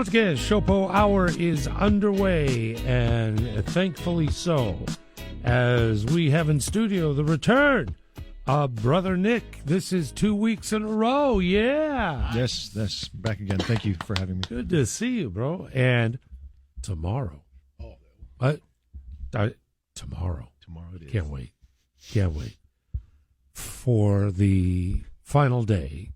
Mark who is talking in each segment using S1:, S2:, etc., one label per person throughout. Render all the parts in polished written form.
S1: Once again, SHOPO Hour is underway, and thankfully so, as we have in studio the return of Brother Nick. This is 2 weeks in a row, yeah.
S2: Yes, that's back again. Thank you for having me.
S1: Good to see you, bro. And tomorrow. Tomorrow.
S2: Tomorrow it is.
S1: Can't wait. For the final day,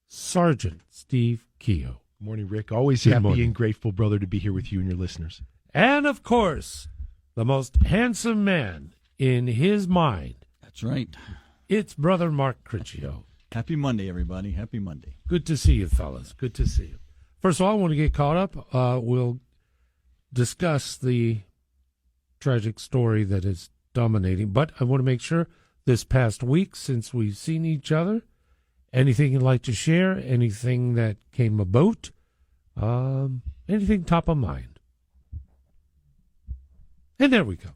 S1: Sergeant Steve Keogh.
S2: Morning, Rick. Always
S1: Good
S2: happy
S1: morning.
S2: and grateful, brother, to be here with you and your listeners.
S1: And, of course, the most handsome man in his mind.
S3: That's right.
S1: It's Brother Mark Criccio.
S3: Happy Monday, everybody. Happy Monday.
S1: Good to see you, fellas. Good to see you. First of all, I want to get caught up. We'll discuss the tragic story that is dominating. But I want to make sure this past week, since we've seen each other, anything you'd like to share, anything that came about, anything top of mind. And there we go.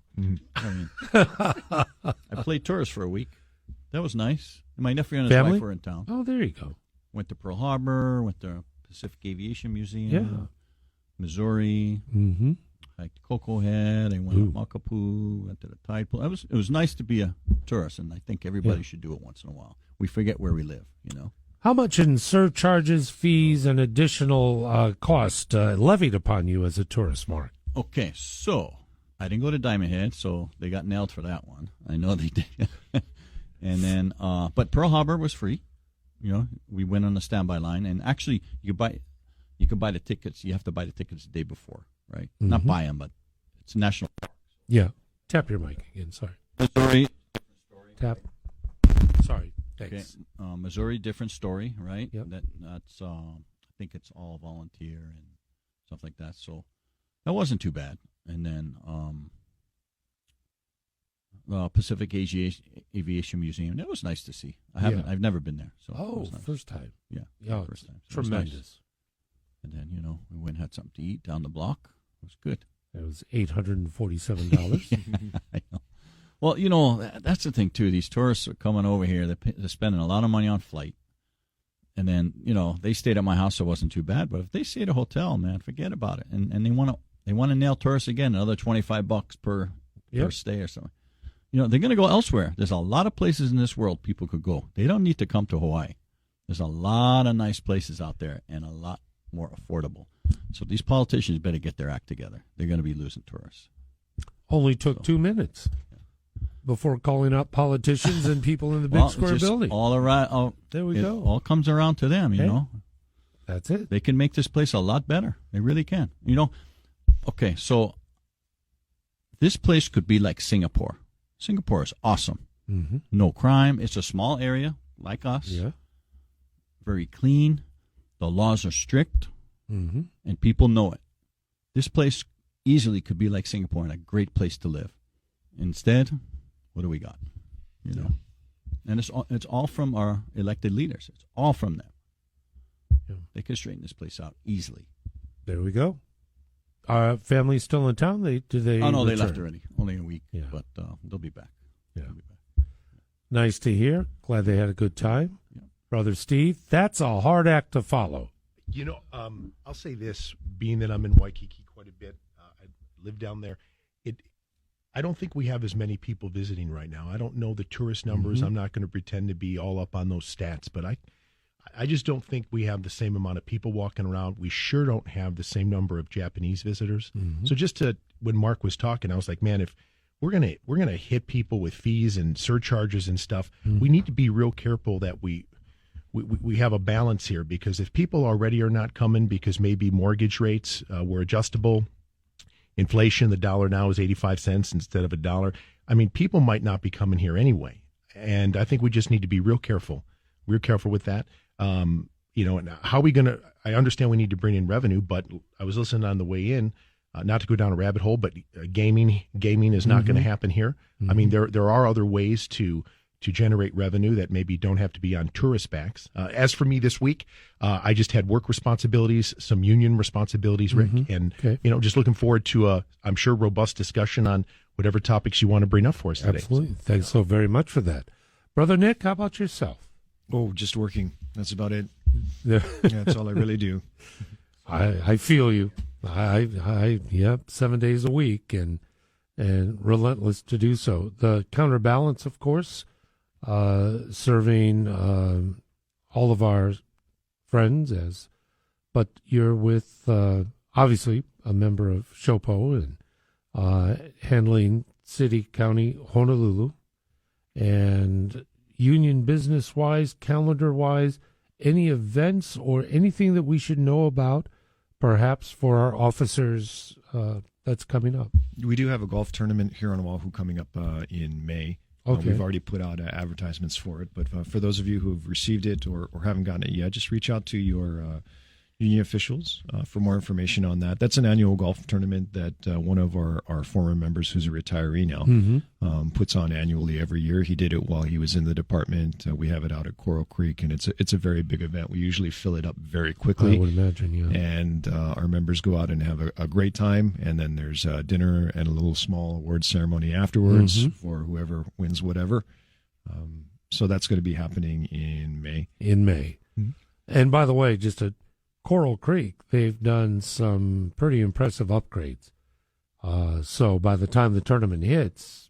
S3: I played tourist for a week. That was nice. And my nephew and his
S1: Family?
S3: wife were in town.
S1: Oh, there you go.
S3: Went to Pearl Harbor, went to Pacific Aviation Museum,
S1: Yeah.
S3: Missouri,
S1: Mm-hmm.
S3: hiked Cocoa Head. I went
S1: Ooh.
S3: up Makapuu, went to the tide pool. It was nice to be a tourist, and I think everybody should do it once in a while. We forget where we live, you know.
S1: How much in surcharges, fees, and additional cost levied upon you as a tourist, Mark?
S3: Okay, so I didn't go to Diamond Head, so they got nailed for that one. I know they did. And then, but Pearl Harbor was free. You know, we went on the standby line, and actually, you could buy the tickets. You have to buy the tickets the day before, right?
S1: Mm-hmm.
S3: Not buy them, but it's national.
S1: Yeah. Tap your mic again. Sorry.
S3: Missouri.
S1: Tap. Sorry.
S3: Okay.
S1: Thanks.
S3: Missouri, different story, right?
S1: Yep.
S3: That's I think it's all volunteer and stuff like that. So that wasn't too bad. And then Pacific Aviation Museum. That was nice to see. I've never been there. So it was nice.
S1: First time.
S3: Yeah.
S1: Yeah,
S3: First time. So it was
S1: tremendous.
S3: nice. And then, we went and had something to eat down the block. It was good.
S1: It was $847.
S3: I know. Well, that's the thing, too. These tourists are coming over here. They're spending a lot of money on flight. And then, they stayed at my house, so it wasn't too bad. But if they stay at a hotel, man, forget about it. And they want to nail tourists again, another $25 per stay or something. They're going to go elsewhere. There's a lot of places in this world people could go. They don't need to come to Hawaii. There's a lot of nice places out there and a lot more affordable. So these politicians better get their act together. They're going to be losing tourists.
S1: Only took 2 minutes before calling out politicians and people in the big square
S3: just
S1: building.
S3: All around.
S1: There we go.
S3: All comes around to them, you know.
S1: That's it.
S3: They can make this place a lot better. They really can. Okay, so this place could be like Singapore. Singapore is awesome.
S1: Mm-hmm.
S3: No crime. It's a small area like us.
S1: Yeah.
S3: Very clean. The laws are strict.
S1: Mm-hmm.
S3: And people know it. This place easily could be like Singapore and a great place to live. Instead, what do we got? And it's all from our elected leaders. It's all from them.
S1: Yeah.
S3: They could straighten this place out easily.
S1: There we go. Our family's still in town? They
S3: Oh, no, they
S1: return?
S3: left already. Only a week.
S1: Yeah.
S3: But they'll be back.
S1: Yeah.
S3: They'll be back.
S1: Nice to hear. Glad they had a good time.
S3: Yeah.
S1: Brother Steve, that's a hard act to follow.
S2: I'll say this, being that I'm in Waikiki quite a bit, I live down there. I don't think we have as many people visiting right now. I don't know the tourist numbers.
S1: Mm-hmm.
S2: I'm not going to pretend to be all up on those stats, but I just don't think we have the same amount of people walking around. We sure don't have the same number of Japanese visitors.
S1: Mm-hmm.
S2: So when Mark was talking, I was like, man, if we're gonna hit people with fees and surcharges and stuff, we need to be real careful that we have a balance here, because if people already are not coming because maybe mortgage rates were adjustable, inflation, the dollar now is 85 cents instead of $1. I mean, people might not be coming here anyway. And I think we just need to be real careful with that. And how are we going to, I understand we need to bring in revenue, but I was listening on the way in, not to go down a rabbit hole, but gaming is not going to happen here. I mean, there are other ways to generate revenue that maybe don't have to be on tourist backs. As for me this week, I just had work responsibilities, some union responsibilities, Rick, and just looking forward to I'm sure robust discussion on whatever topics you want to bring up for us today.
S1: Absolutely. Thanks so very much for that. Brother Nick, how about yourself?
S2: Oh, just working. That's about it.
S1: Yeah.
S2: Yeah, that's all I really do.
S1: I feel you. Yep, 7 days a week and relentless to do so. The counterbalance, of course, serving all of our friends but you're with obviously a member of SHOPO and handling city, county, Honolulu, and union business-wise, calendar-wise, any events or anything that we should know about, perhaps for our officers that's coming up?
S4: We do have a golf tournament here on Oahu coming up in May.
S1: Okay.
S4: We've already put out advertisements for it, but for those of you who have received it or haven't gotten it yet, just reach out to your union officials for more information on that. That's an annual golf tournament that one of our former members, who's a retiree now, puts on annually every year. He did it while he was in the department. We have it out at Coral Creek, and it's a very big event. We usually fill it up very quickly.
S1: I would imagine, yeah.
S4: And our members go out and have a great time, and then there's dinner and a little small award ceremony afterwards for whoever wins whatever. So that's going to be happening in May.
S1: In May. And by the way, just a Coral Creek, they've done some pretty impressive upgrades. So by the time the tournament hits,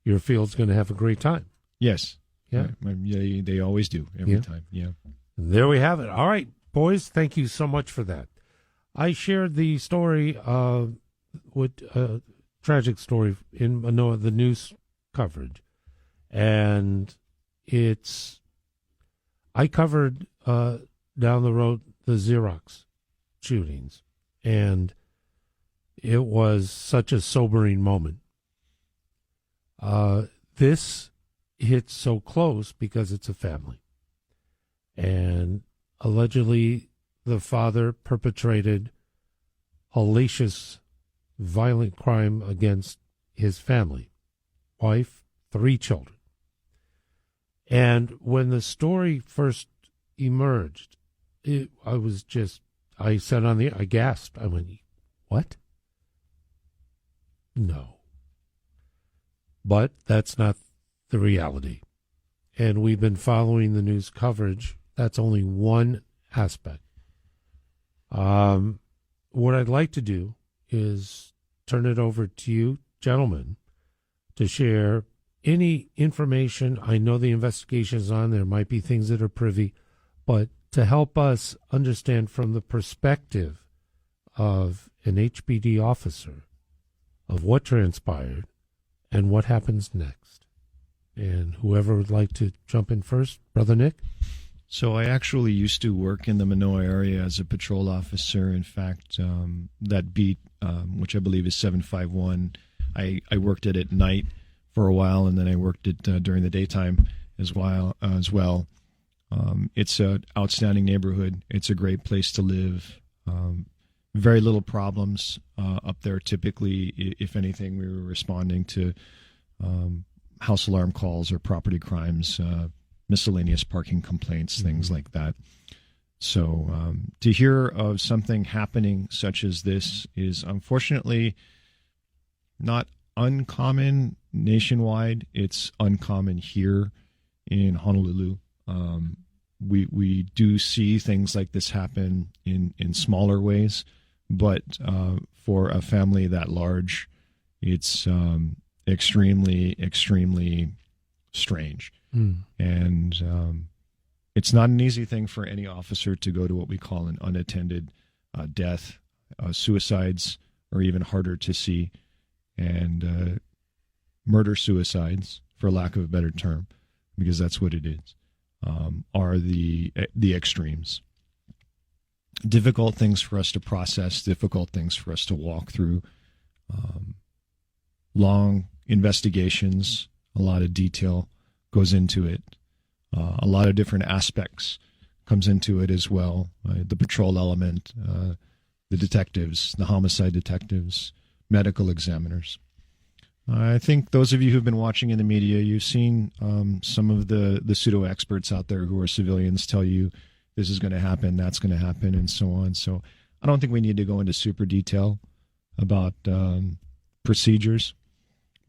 S1: your field's going to have a great time.
S4: Yes.
S1: Yeah.
S4: They always do every time. Yeah.
S1: There we have it. All right, boys, thank you so much for that. I shared the story, tragic story in Manoa, the news coverage. And I covered down the road the Xerox shootings, and it was such a sobering moment. This hits so close because it's a family, and allegedly the father perpetrated hellacious, violent crime against his family, wife, 3 children. And when the story first emerged, I said I gasped. I went, what? No. But that's not the reality. And we've been following the news coverage. That's only one aspect. What I'd like to do is turn it over to you, gentlemen, to share any information. I know the investigation is on. There might be things that are privy, but to help us understand from the perspective of an HPD officer of what transpired and what happens next. And whoever would like to jump in first, Brother Nick?
S4: So I actually used to work in the Manoa area as a patrol officer. In fact, that beat, which I believe is 751, I worked it at night for a while, and then I worked it during the daytime as well. It's an outstanding neighborhood. It's a great place to live. Very little problems up there. Typically, if anything, we were responding to house alarm calls or property crimes, miscellaneous parking complaints, things like that. So to hear of something happening such as this is unfortunately not uncommon nationwide. It's uncommon here in Honolulu. We do see things like this happen in smaller ways, but for a family that large, it's extremely, extremely strange. And it's not an easy thing for any officer to go to what we call an unattended death. Suicides are even harder to see, and murder-suicides, for lack of a better term, because that's what it is, are the extremes. Difficult things for us to process, difficult things for us to walk through. Long investigations, a lot of detail goes into it. A lot of different aspects comes into it as well. The patrol element, the detectives, the homicide detectives, medical examiners. I think those of you who've been watching in the media, you've seen some of the pseudo-experts out there who are civilians tell you this is going to happen, that's going to happen, and so on. So I don't think we need to go into super detail about procedures.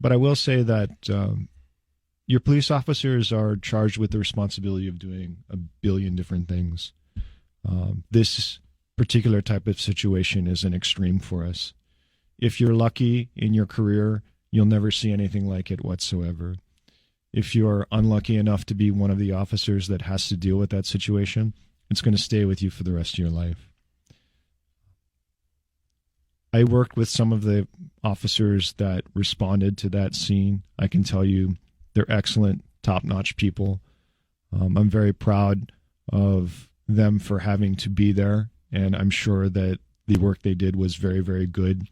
S4: But I will say that your police officers are charged with the responsibility of doing a billion different things. This particular type of situation is an extreme for us. If you're lucky in your career, you'll never see anything like it whatsoever. If you're unlucky enough to be one of the officers that has to deal with that situation, it's going to stay with you for the rest of your life. I worked with some of the officers that responded to that scene. I can tell you they're excellent, top-notch people. I'm very proud of them for having to be there, and I'm sure that the work they did was very, very good.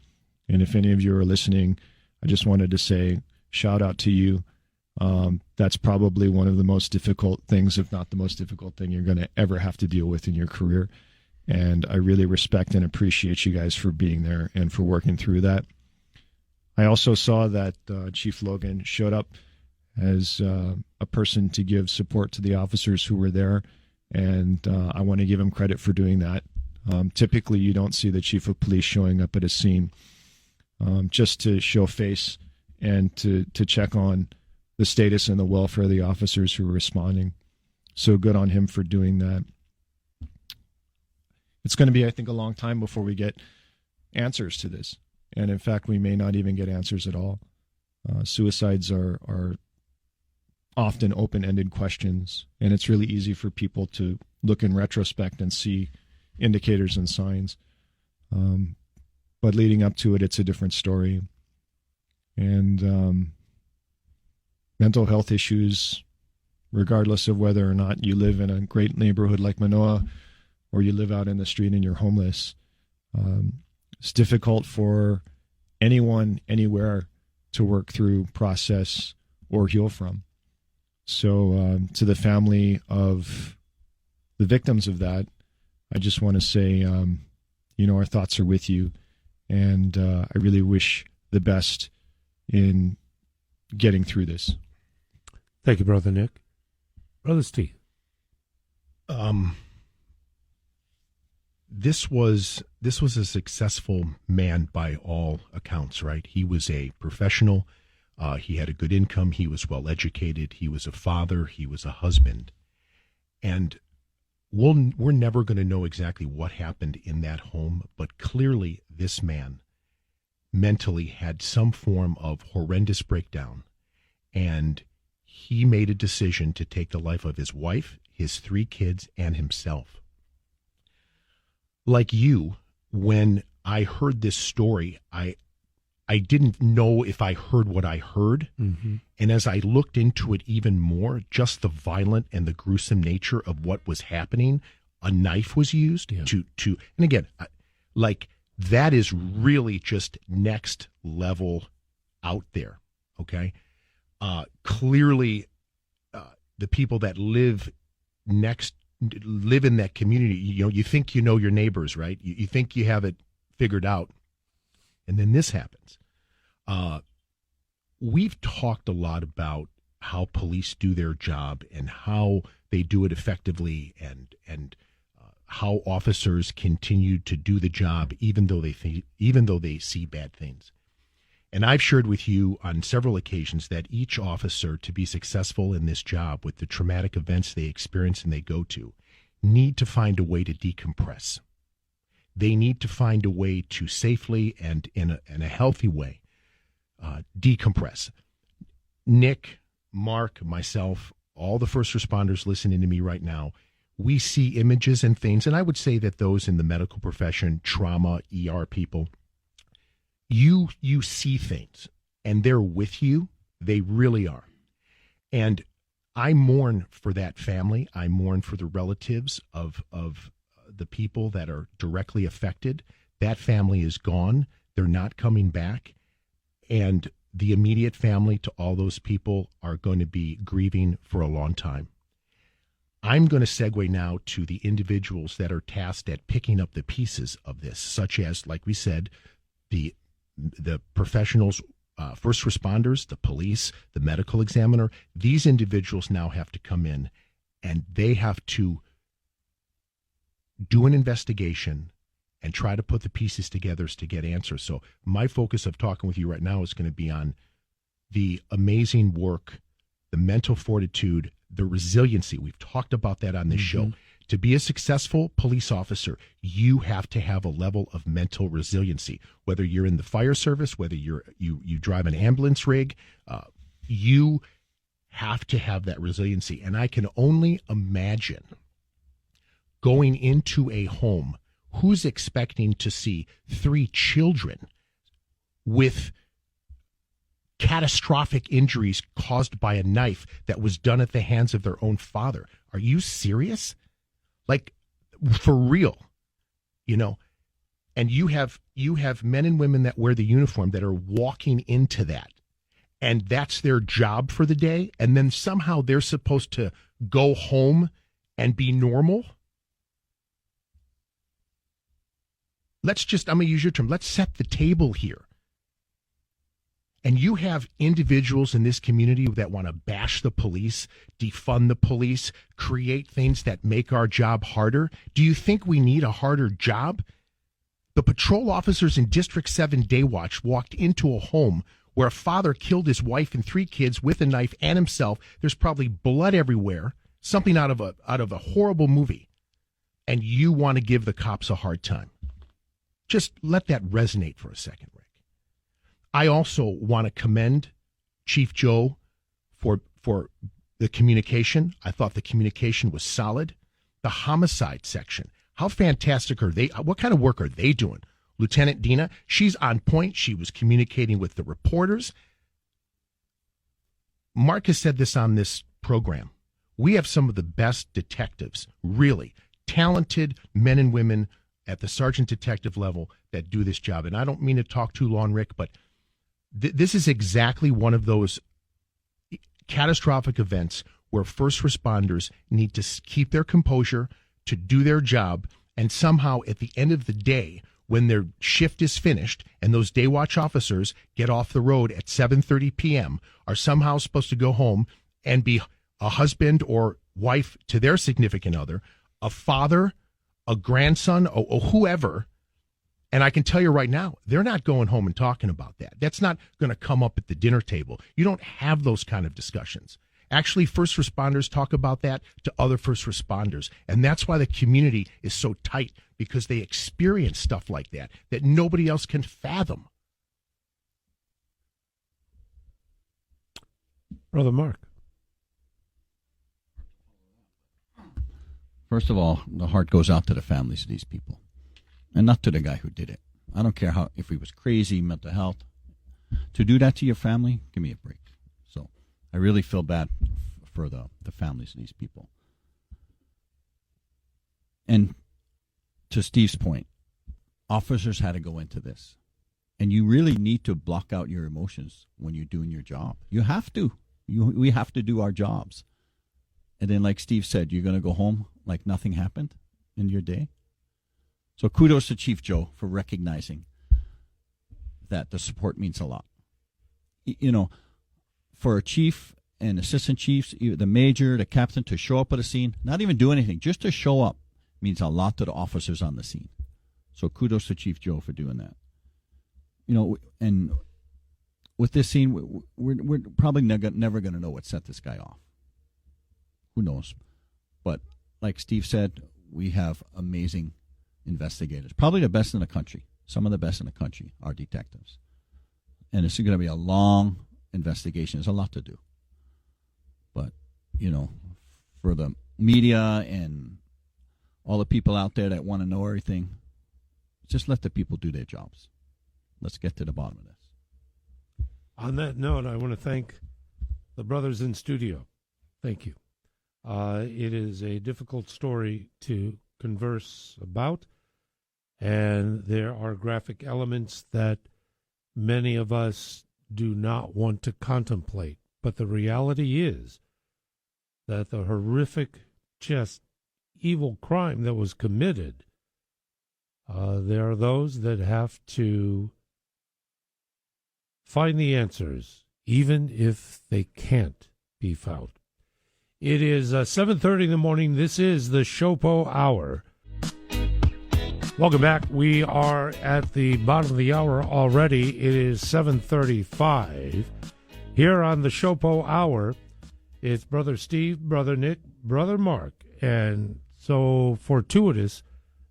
S4: And if any of you are listening, I just wanted to say shout out to you. That's probably one of the most difficult things, if not the most difficult thing you're going to ever have to deal with in your career. And I really respect and appreciate you guys for being there and for working through that. I also saw that Chief Logan showed up as a person to give support to the officers who were there, and I want to give him credit for doing that. Typically, you don't see the Chief of Police showing up at a scene just to show face and to check on the status and the welfare of the officers who are responding. So good on him for doing that. It's going to be, I think, a long time before we get answers to this. And in fact, we may not even get answers at all. Suicides are often open-ended questions, and it's really easy for people to look in retrospect and see indicators and signs. But leading up to it, it's a different story. And mental health issues, regardless of whether or not you live in a great neighborhood like Manoa or you live out in the street and you're homeless, it's difficult for anyone, anywhere, to work through, process, or heal from. So to the family of the victims of that, I just want to say, our thoughts are with you, and I really wish the best in getting through this.
S1: Thank you, Brother Nick. Brother Steve.
S2: This was a successful man by all accounts, right? He was a professional. He had a good income. He was well educated. He was a father. He was a husband. And we're never going to know exactly what happened in that home, but clearly this man mentally had some form of horrendous breakdown, and he made a decision to take the life of his wife, his 3 kids, and himself. Like you, when I heard this story, I didn't know if I heard what I heard. Mm-hmm. And as I looked into it even more, just the violent and the gruesome nature of what was happening, a knife was used to, and again, like, that is really just next level out there. Okay. Clearly, the people that live in that community, you think you know your neighbors, right? You think you have it figured out. And then this happens. We've talked a lot about how police do their job and how they do it effectively, and how officers continue to do the job even though they see bad things. And I've shared with you on several occasions that each officer, to be successful in this job with the traumatic events they experience and they go to, need to find a way to decompress. They need to find a way to safely and in a healthy way decompress. Nick, Mark, myself, all the first responders listening to me right now, we see images and things, and I would say that those in the medical profession, trauma, ER people, you see things, and they're with you. They really are. And I mourn for that family. I mourn for the relatives of the people that are directly affected. That family is gone. They're not coming back. And the immediate family to all those people are going to be grieving for a long time. I'm going to segue now to the individuals that are tasked at picking up the pieces of this, such as, like we said, the professionals, first responders, the police, the medical examiner. These individuals now have to come in, and they have to do an investigation and try to put the pieces together to get answers. So my focus of talking with you right now is going to be on the amazing work, the mental fortitude, the resiliency. We've talked about that on this show, To be a successful police officer, you have to have a level of mental resiliency. Whether you're in the fire service, whether you drive an ambulance rig, you have to have that resiliency. And I can only imagine going into a home, who's expecting to see 3 children with catastrophic injuries caused by a knife that was done at the hands of their own father. Are you serious? Like, for real, and you have men and women that wear the uniform that are walking into that, and that's their job for the day, and then somehow they're supposed to go home and be normal. I'm going to use your term, let's set the table here. And you have individuals in this community that want to bash the police, defund the police, create things that make our job harder. Do you think we need a harder job? The patrol officers in District 7 Day Watch walked into a home where a father killed his wife and 3 kids with a knife and himself. There's probably blood everywhere, something out of a horrible movie. And you want to give the cops a hard time. Just let that resonate for a second, Rick. I also want to commend Chief Joe for the communication. I thought the communication was solid. The homicide section, how fantastic are they? What kind of work are they doing? Lieutenant Dina, she's on point. She was communicating with the reporters. Mark has said this on this program. We have some of the best detectives, really talented men and women at the sergeant detective level that do this job. And I don't mean to talk too long, Rick, but this is exactly one of those catastrophic events where first responders need to keep their composure, to do their job, and somehow at the end of the day, when their shift is finished and those day watch officers get off the road at 7:30 p.m., are somehow supposed to go home and be a husband or wife to their significant other, a father, a grandson, or whoever. And I can tell you right now, they're not going home and talking about that. That's not going to come up at the dinner table. You don't have those kind of discussions. Actually, first responders talk about that to other first responders. And that's why the community is so tight, because they experience stuff like that nobody else can fathom.
S1: Brother Mark.
S3: First of all, the heart goes out to the families of these people, and not to the guy who did it. I don't care if he was crazy, mental health. To do that to your family, give me a break. So I really feel bad for the families of these people. And to Steve's point, officers had to go into this. And you really need to block out your emotions when you're doing your job. You have to. We have to do our jobs. And then, like Steve said, you're going to go home like nothing happened in your day. So kudos to Chief Joe for recognizing that the support means a lot. For a chief and assistant chiefs, the major, the captain, to show up at a scene, not even do anything, just to show up means a lot to the officers on the scene. So kudos to Chief Joe for doing that. And with this scene, we're probably never going to know what set this guy off. Who knows? But like Steve said, we have amazing investigators, probably the best in the country. Some of the best in the country are detectives. And it's going to be a long investigation. There's a lot to do. But, for the media and all the people out there that want to know everything, just let the people do their jobs. Let's get to the bottom of this.
S1: On that note, I want to thank the brothers in studio. Thank you. It is a difficult story to converse about, and there are graphic elements that many of us do not want to contemplate. But the reality is that the horrific, just evil crime that was committed, there are those that have to find the answers, even if they can't be found. It is 7:30 in the morning. This is the SHOPO Hour. Welcome back. We are at the bottom of the hour already. It is 7:35. Here on the SHOPO Hour, it's Brother Steve, Brother Nick, Brother Mark, and so fortuitous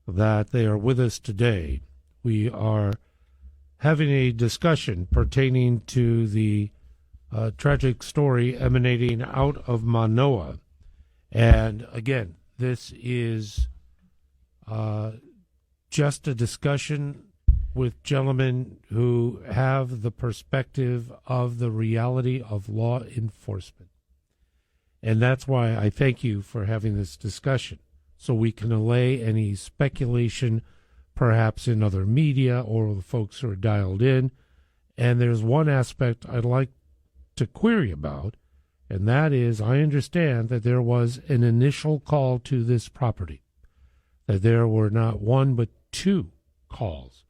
S1: that they are with us today. We are having a discussion pertaining to the tragic story emanating out of Manoa. And again, this is just a discussion with gentlemen who have the perspective of the reality of law enforcement. And that's why I thank you for having this discussion, so we can allay any speculation perhaps in other media or the folks who are dialed in. And there's one aspect I'd like to query about, and that is, I understand that there was an initial call to this property, that there were not one but two calls.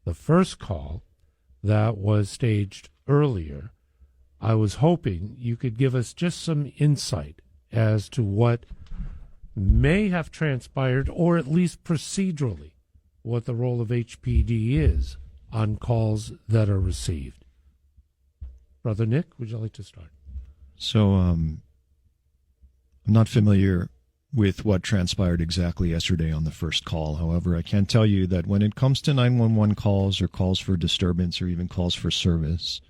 S1: The first call that was staged earlier, I was hoping you could give us just some insight as to what may have transpired, or at least procedurally, what the role of HPD is on calls that are received. Brother Nick, would you like to start?
S4: So I'm not familiar with what transpired exactly yesterday on the first call. However, I can tell you that when it comes to 911 calls or calls for disturbance or even calls for service,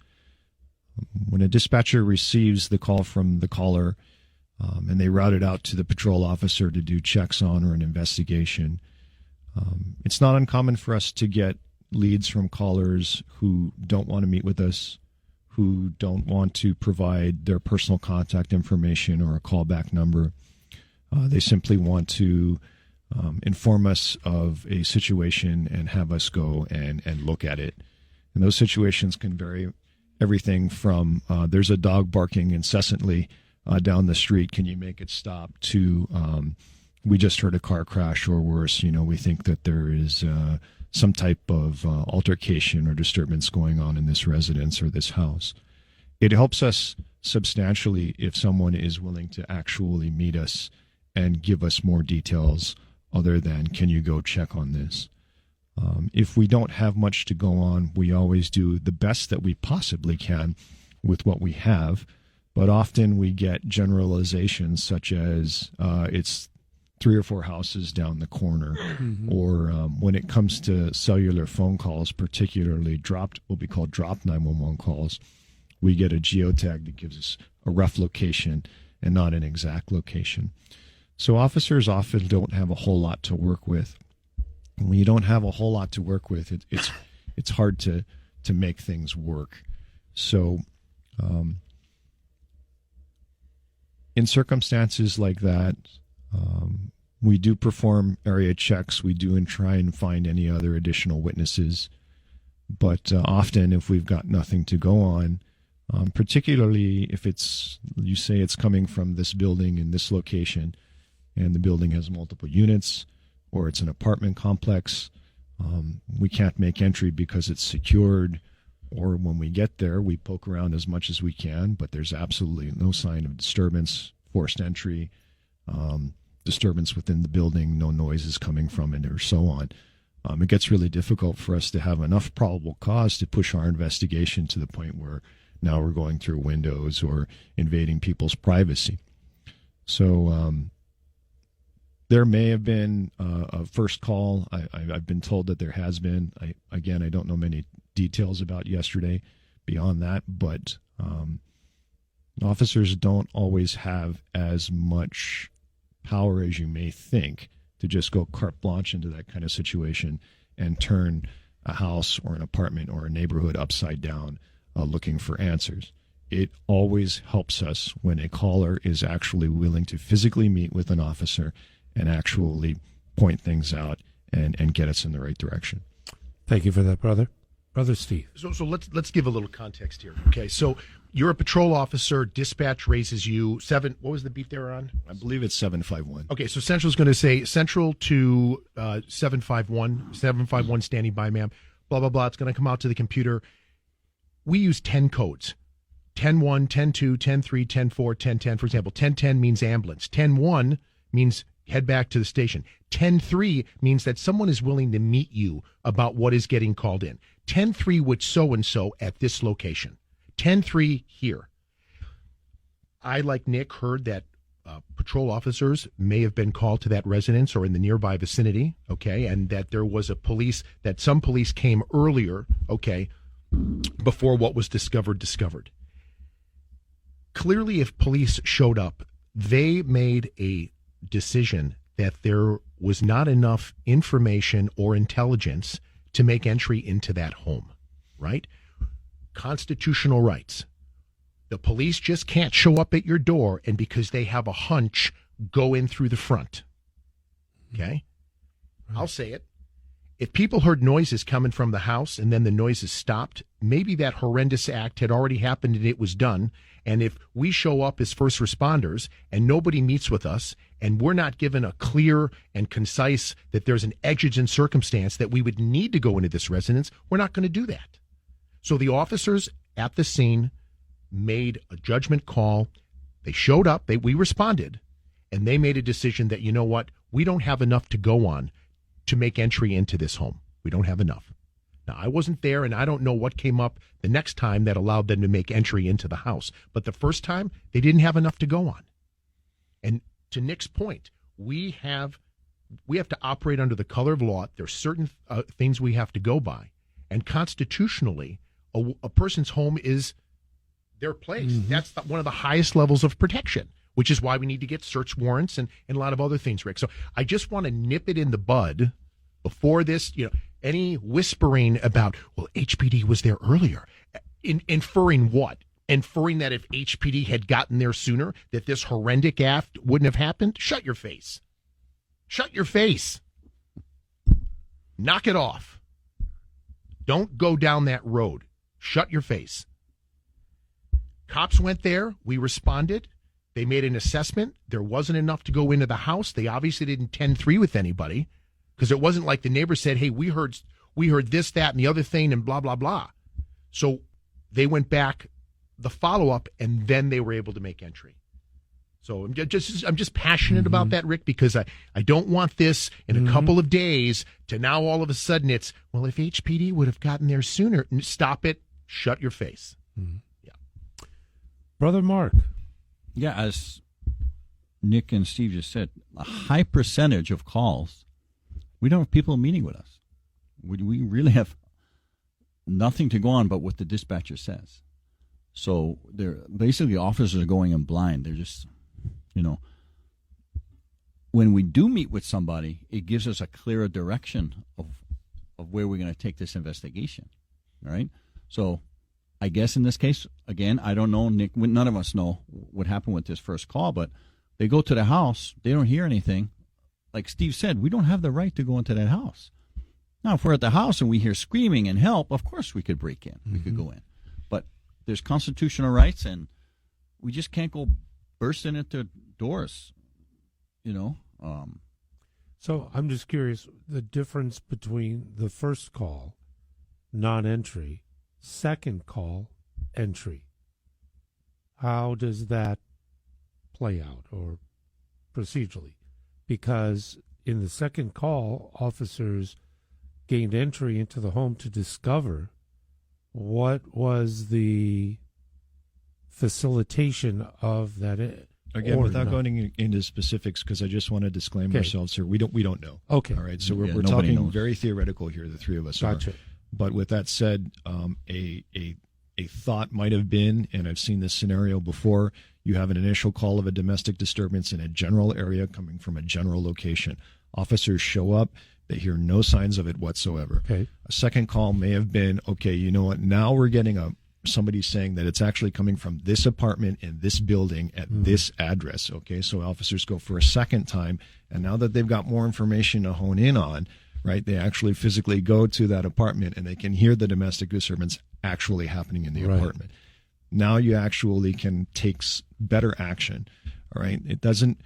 S4: when a dispatcher receives the call from the caller and they route it out to the patrol officer to do checks on or an investigation, it's not uncommon for us to get leads from callers who don't want to meet with us, who don't want to provide their personal contact information or a callback number. They simply want to inform us of a situation and have us go and look at it. And those situations can vary everything from there's a dog barking incessantly down the street, can you make it stop, to we just heard a car crash, or worse, we think that there is some type of altercation or disturbance going on in this residence or this house. It helps us substantially if someone is willing to actually meet us and give us more details other than, can you go check on this? If we don't have much to go on, we always do the best that we possibly can with what we have, but often we get generalizations such as it's 3 or 4 houses down the corner, or when it comes to cellular phone calls, particularly what we call drop 911 calls, we get a geotag that gives us a rough location and not an exact location. So officers often don't have a whole lot to work with. When you don't have a whole lot to work with, it's hard to make things work. So in circumstances like that, we do perform area checks. We do try and find any other additional witnesses. But often if we've got nothing to go on, particularly if you say it's coming from this building in this location, and the building has multiple units, or it's an apartment complex, we can't make entry because it's secured, or when we get there, we poke around as much as we can, but there's absolutely no sign of disturbance, forced entry, disturbance within the building, no noises coming from it, or so on. It gets really difficult for us to have enough probable cause to push our investigation to the point where now we're going through windows or invading people's privacy. So there may have been a first call. I've been told that there has been. I don't know many details about yesterday beyond that, but officers don't always have as much power as you may think to just go carte blanche into that kind of situation and turn a house or an apartment or a neighborhood upside down looking for answers. It always helps us when a caller is actually willing to physically meet with an officer and actually point things out and get us in the right direction.
S1: Thank you for that, brother. Brother Steve.
S2: So let's give a little context here. Okay, so you're a patrol officer. Dispatch raises you 7. What was the beat they were on?
S4: I believe it's 751.
S2: Okay, so Central's going to say Central to 751 standing by, ma'am. Blah blah blah. It's going to come out to the computer. We use 10 codes. 10-1, 10-2, 10-3, 10-4, 10-10. For example, 10-10 means ambulance. 10-1 means head back to the station. 10-3 means that someone is willing to meet you about what is getting called in. 10-3 with so-and-so at this location. 10-3 here. I, like Nick, heard that patrol officers may have been called to that residence or in the nearby vicinity, okay, and that there was some police came earlier, okay, before what was discovered. Clearly, if police showed up, they made a decision that there was not enough information or intelligence to make entry into that home, right? Constitutional rights. The police just can't show up at your door and because they have a hunch, go in through the front. Okay? Right. I'll say it. If people heard noises coming from the house and then the noises stopped, maybe that horrendous act had already happened and it was done. And if we show up as first responders and nobody meets with us and we're not given a clear and concise that there's an exigent circumstance that we would need to go into this residence, we're not going to do that. So the officers at the scene made a judgment call. They showed up, we responded, and they made a decision that, you know what, we don't have enough to go on to make entry into this home. We don't have enough. Now, I wasn't there, and I don't know what came up the next time that allowed them to make entry into the house. But the first time, they didn't have enough to go on. And to Nick's point, we have to operate under the color of law. There's certain things we have to go by. And constitutionally, a person's home is their place. Mm-hmm. That's one of the highest levels of protection, which is why we need to get search warrants and a lot of other things, Rick. So I just want to nip it in the bud before this, any whispering about, well, HPD was there earlier. Inferring what? Inferring that if HPD had gotten there sooner, that this horrific act wouldn't have happened? Shut your face. Shut your face. Knock it off. Don't go down that road. Shut your face. Cops went there. We responded. They made an assessment. There wasn't enough to go into the house. They obviously didn't 10-3 with anybody because it wasn't like the neighbor said, hey, we heard this, that, and the other thing, and blah, blah, blah. So they went back, the follow-up, and then they were able to make entry. So I'm just passionate about that, Rick, because I don't want this in a couple of days to now all of a sudden it's, well, if HPD would have gotten there sooner, stop it, shut your face.
S1: Mm-hmm. Yeah. Brother Mark.
S3: Yeah, as Nick and Steve just said, a high percentage of calls, we don't have people meeting with us. We really have nothing to go on but what the dispatcher says. So they're basically officers are going in blind. They're just, when we do meet with somebody, it gives us a clearer direction of where we're going to take this investigation. All right. So I guess in this case, again, I don't know, Nick, none of us know what happened with this first call, but they go to the house, they don't hear anything. Like Steve said, we don't have the right to go into that house. Now, if we're at the house and we hear screaming and help, of course we could break in. We could go in. But there's constitutional rights, and we just can't go bursting into doors,
S1: So I'm just curious, the difference between the first call, non-entry, second call, entry. How does that play out or procedurally? Because in the second call, officers gained entry into the home to discover what was the facilitation of that.
S4: Again, without going into specifics, because I just want to disclaim ourselves here, we don't know.
S1: Okay.
S4: All right. So we're talking very theoretical here. The three of us
S1: gotcha.
S4: are. But with that said, a thought might have been, and I've seen this scenario before, you have an initial call of a domestic disturbance in a general area coming from a general location. Officers show up. They hear no signs of it whatsoever.
S1: Okay.
S4: A second call may have been, okay, you know what, now we're getting somebody saying that it's actually coming from this apartment in this building at this address. Okay, so officers go for a second time, and now that they've got more information to hone in on, right, they actually physically go to that apartment and they can hear the domestic disturbance actually happening in the apartment. Now you actually can take better action. All right, it doesn't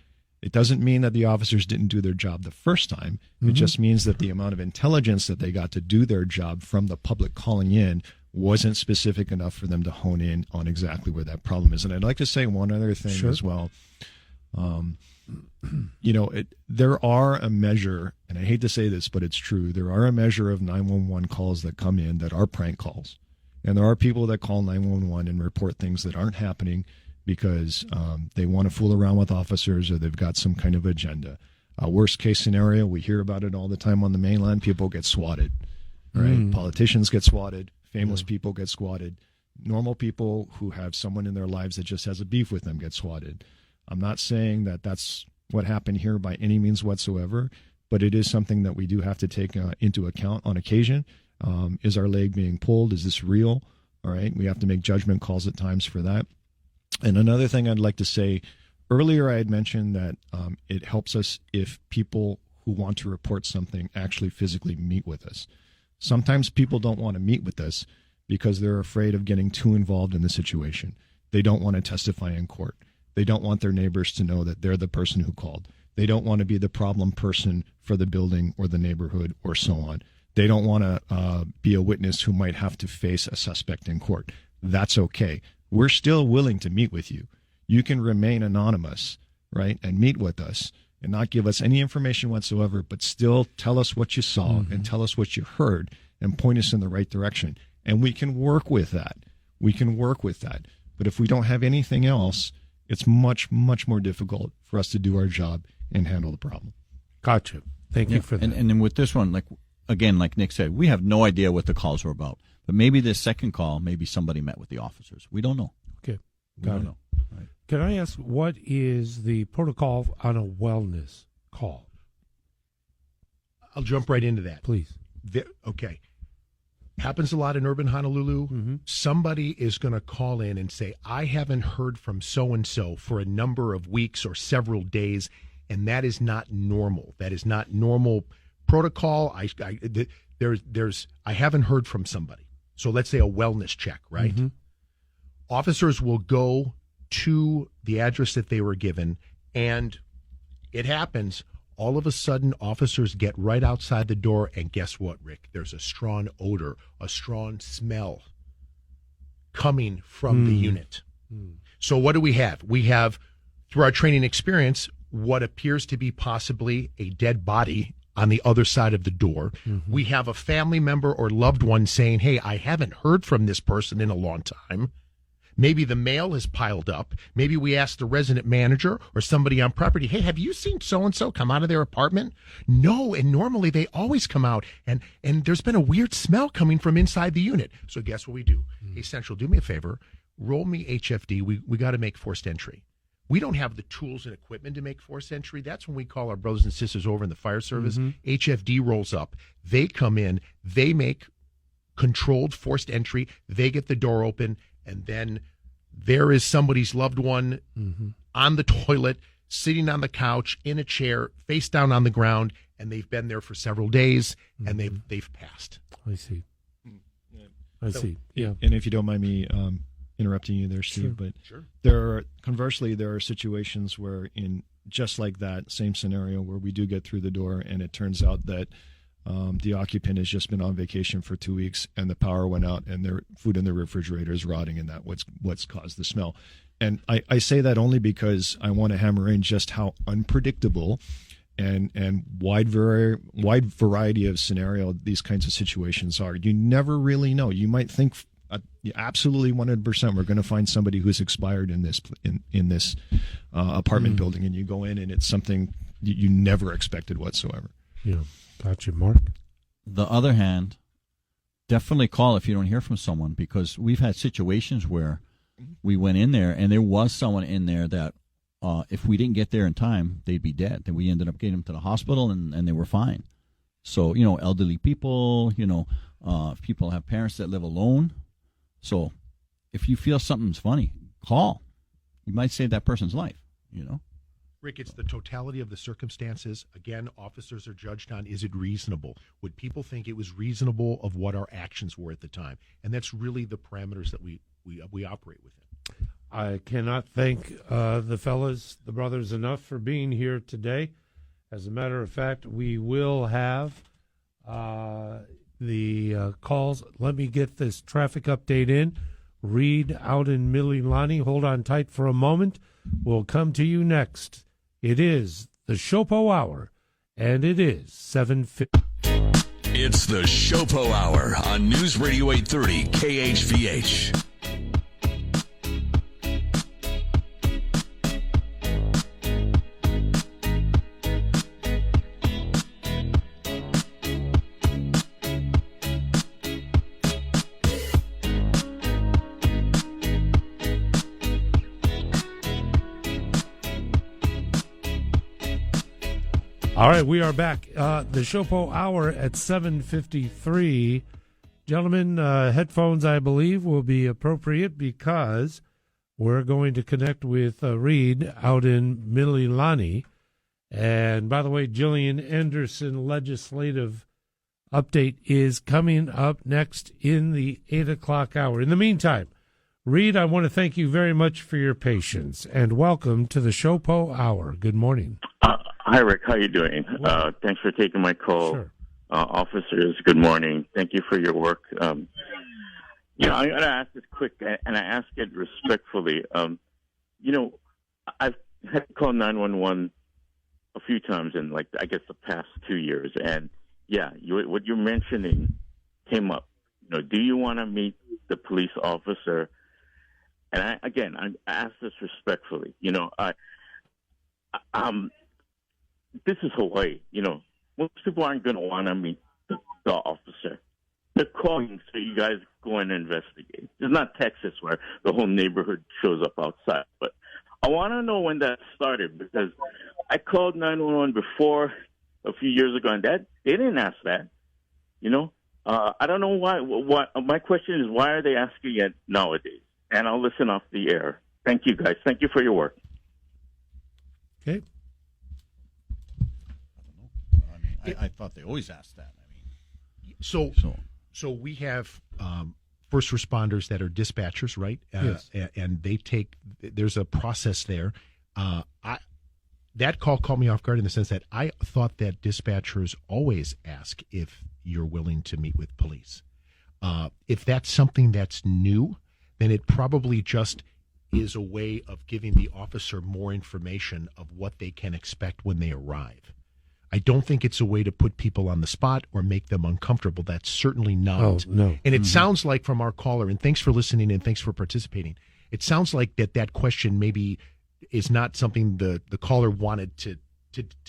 S4: mean that the officers didn't do their job the first time. It just means that the amount of intelligence that they got to do their job from the public calling in wasn't specific enough for them to hone in on exactly where that problem is. And I'd like to say one other thing as well. There are a measure, and I hate to say this, but it's true. There are a measure of 911 calls that come in that are prank calls. And there are people that call 911 and report things that aren't happening because they want to fool around with officers or they've got some kind of agenda. Worst case scenario, we hear about it all the time on the mainland, people get swatted, right? Politicians get swatted, famous people get swatted, normal people who have someone in their lives that just has a beef with them get swatted. I'm not saying that that's what happened here by any means whatsoever, but it is something that we do have to take into account on occasion. Is our leg being pulled? Is this real? All right. We have to make judgment calls at times for that. And another thing I'd like to say, earlier I had mentioned that it helps us if people who want to report something actually physically meet with us. Sometimes people don't want to meet with us because they're afraid of getting too involved in the situation. They don't want to testify in court. They don't want their neighbors to know that they're the person who called. They don't want to be the problem person for the building or the neighborhood or so on. They don't want to be a witness who might have to face a suspect in court. That's okay. We're still willing to meet with you. You can remain anonymous, right, and meet with us and not give us any information whatsoever, but still tell us what you saw and tell us what you heard and point us in the right direction. And we can work with that. We can work with that. But if we don't have anything else, it's much, much more difficult for us to do our job and handle the problem.
S1: Gotcha. Thank you for that.
S3: And then with this one, like Nick said, we have no idea what the calls were about. But maybe this second call, maybe somebody met with the officers. We don't know.
S1: Okay.
S3: We don't know. Right.
S1: Can I ask, what is the protocol on a wellness call?
S2: I'll jump right into that.
S1: Please.
S2: Okay. Happens a lot in urban Honolulu. Somebody is going to call in and say, I haven't heard from so-and-so for a number of weeks or several days, and that is not normal. That is not normal protocol. I haven't heard from somebody. So let's say a wellness check, right? Officers will go to the address that they were given, and it happens. All of a sudden, officers get right outside the door, and guess what, Rick? There's a strong odor, a strong smell coming from the unit. So what do we have? We have, through our training experience, what appears to be possibly a dead body on the other side of the door. We have a family member or loved one saying, hey, I haven't heard from this person in a long time. Maybe the mail has piled up. Maybe we ask the resident manager or somebody on property, hey, have you seen so-and-so come out of their apartment? No, and normally they always come out, and there's been a weird smell coming from inside the unit. So guess what we do? Hey, Central, do me a favor. Roll me HFD. We got to make forced entry. We don't have the tools and equipment to make forced entry. That's when we call our brothers and sisters over in the fire service. HFD rolls up. They come in. They make controlled forced entry. They get the door open. And then there is somebody's loved one on the toilet, sitting on the couch, in a chair, face down on the ground, and they've been there for several days, and they've passed.
S1: I see. I see. Yeah.
S4: And if you don't mind me interrupting you there, Steve, but conversely, there are situations where in just like that same scenario where we do get through the door and it turns out that the occupant has just been on vacation for 2 weeks and the power went out and their food in the refrigerator is rotting, and that's what's caused the smell. And I say that only because I want to hammer in just how unpredictable and wide variety of scenario these kinds of situations are. You never really know. You might think absolutely 100% we're going to find somebody who's expired in this apartment building, and you go in and it's something you never expected whatsoever.
S1: Yeah. Gotcha, Mark.
S3: The other hand, definitely call if you don't hear from someone, because we've had situations where we went in there and there was someone in there that if we didn't get there in time, they'd be dead. Then we ended up getting them to the hospital and they were fine. So, elderly people, if people have parents that live alone. So if you feel something's funny, call. You might save that person's life,
S2: Rick, it's the totality of the circumstances. Again, officers are judged on, is it reasonable? Would people think it was reasonable of what our actions were at the time? And that's really the parameters that we operate within.
S1: I cannot thank the brothers enough for being here today. As a matter of fact, we will have the calls. Let me get this traffic update in. Reed out in Mililani. Hold on tight for a moment. We'll come to you next. It is the SHOPO Hour, and it is 7:50.
S5: It's the SHOPO Hour on News Radio 830 KHVH.
S1: All right, we are back. The SHOPO hour at 7:53. Gentlemen, headphones, I believe, will be appropriate because we're going to connect with Reed out in Mililani. And by the way, Gillian Anderson legislative update is coming up next in the 8 o'clock hour. In the meantime, Reed, I want to thank you very much for your patience and welcome to the SHOPO hour. Good morning.
S6: Hi, Rick. How you doing? Thanks for taking my call.
S1: Sure.
S6: Officers, good morning. Thank you for your work. I'm going to ask this quick, and I ask it respectfully. I've had to call 911 a few times in, the past 2 years. And, what you're mentioning came up. Do you want to meet the police officer? And I ask this respectfully. This is Hawaii. Most people aren't going to want to meet the officer. They're calling so you guys go and investigate. It's not Texas where the whole neighborhood shows up outside. But I want to know when that started because I called 911 before a few years ago, and they didn't ask that. I don't know why. My question is, why are they asking it nowadays? And I'll listen off the air. Thank you, guys. Thank you for your work.
S1: Okay.
S3: I thought they always asked that.
S2: So we have first responders that are dispatchers, right?
S1: Yes.
S2: And there's a process there. That call caught me off guard in the sense that I thought that dispatchers always ask if you're willing to meet with police. If that's something that's new, then it probably just is a way of giving the officer more information of what they can expect when they arrive. I don't think it's a way to put people on the spot or make them uncomfortable. That's certainly not.
S1: Oh, no.
S2: And it sounds like from our caller, and thanks for listening and thanks for participating, it sounds like that question maybe is not something the caller wanted to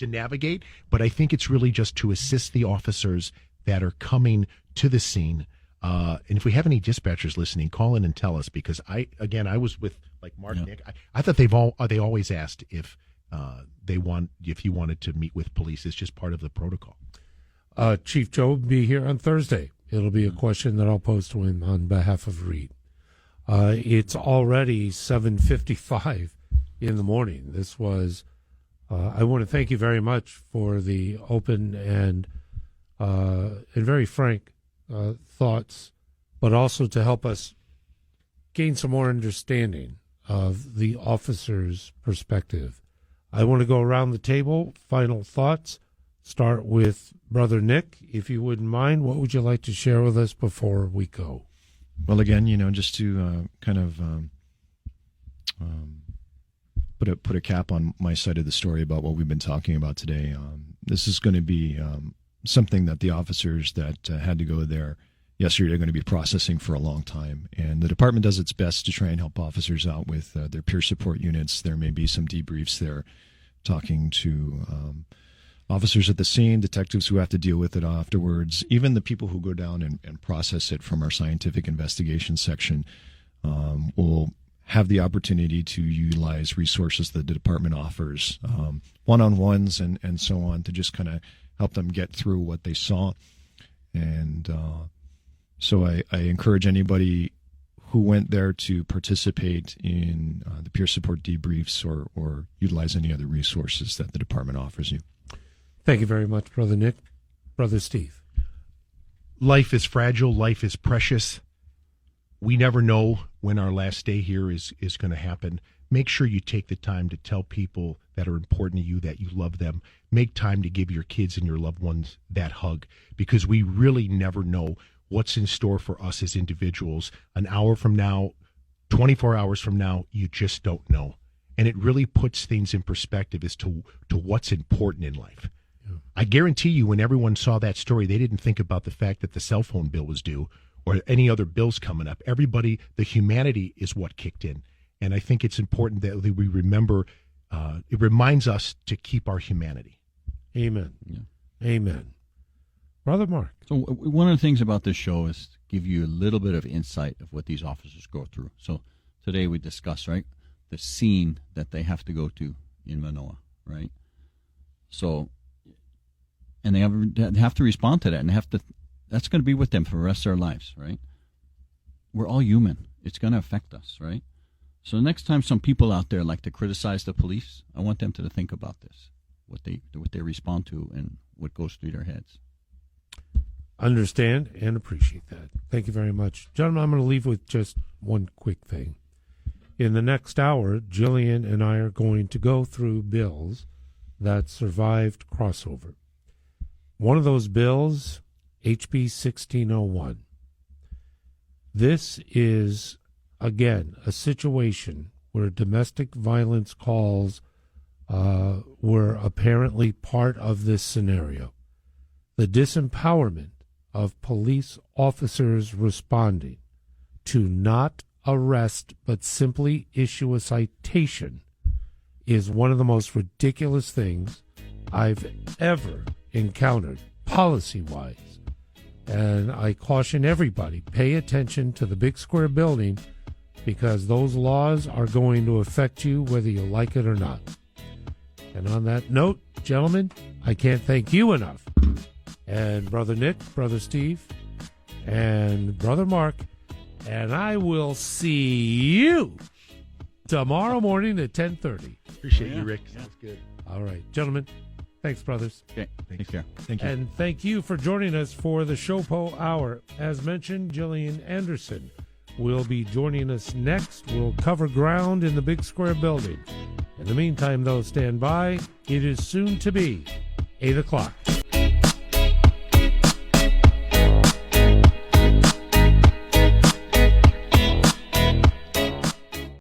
S2: navigate, but I think it's really just to assist the officers that are coming to the scene. And if we have any dispatchers listening, call in and tell us, because I was with Mark, Nick. I thought they always asked if you wanted to meet with police. It's just part of the protocol.
S1: Chief Joe will be here on Thursday. It'll be a question that I'll pose to him on behalf of Reed. It's already 7:55 in the morning. This was. I want to thank you very much for the open and very frank thoughts, but also to help us gain some more understanding of the officer's perspective. I want to go around the table. Final thoughts. Start with Brother Nick, if you wouldn't mind. What would you like to share with us before we go?
S4: Well, again, just to put a cap on my side of the story about what we've been talking about today. This is going to be something that the officers that had to go there yesterday are going to be processing for a long time. And the department does its best to try and help officers out with their peer support units. There may be some debriefs there, talking to officers at the scene, detectives who have to deal with it afterwards, even the people who go down and process it from our scientific investigation section will have the opportunity to utilize resources that the department offers, one-on-ones and so on, to just kind of help them get through what they saw. And so I encourage anybody who went there to participate in the peer support debriefs or utilize any other resources that the department offers you.
S1: Thank you very much, Brother Nick. Brother Steve.
S2: Life is fragile. Life is precious. We never know when our last day here is going to happen. Make sure you take the time to tell people that are important to you that you love them. Make time to give your kids and your loved ones that hug, because we really never know what's in store for us as individuals. An hour from now, 24 hours from now, you just don't know. And it really puts things in perspective as to what's important in life. Yeah. I guarantee you, when everyone saw that story, they didn't think about the fact that the cell phone bill was due or any other bills coming up. Everybody, the humanity is what kicked in. And I think it's important that we remember, it reminds us to keep our humanity.
S1: Amen. Yeah. Amen. Brother Mark.
S3: So one of the things about this show is to give you a little bit of insight of what these officers go through. So today we discuss, right, the scene that they have to go to in Manoa, right? So and they have to respond to that, and that's going to be with them for the rest of their lives, right? We're all human. It's going to affect us, right? So the next time some people out there like to criticize the police, I want them to think about this, what they respond to and what goes through their heads.
S1: Understand and appreciate that. Thank you very much. Gentlemen, I'm going to leave with just one quick thing. In the next hour, Jillian and I are going to go through bills that survived crossover. One of those bills, HB 1601. This is, again, a situation where domestic violence calls were apparently part of this scenario. The disempowerment of police officers responding to not arrest but simply issue a citation is one of the most ridiculous things I've ever encountered policy-wise. And I caution everybody, pay attention to the big square building, because those laws are going to affect you whether you like it or not. And on that note, gentlemen, I can't thank you enough. And Brother Nick, Brother Steve, and Brother Mark, and I will see you tomorrow morning at 10:30.
S2: Appreciate you, Rick. Sounds good.
S1: All right, gentlemen. Thanks, brothers.
S3: Okay, take care.
S2: Thank you.
S1: And thank you for joining us for the SHOPO Hour. As mentioned, Jillian Anderson will be joining us next. We'll cover ground in the big square building. In the meantime, though, stand by. It is soon to be 8 o'clock.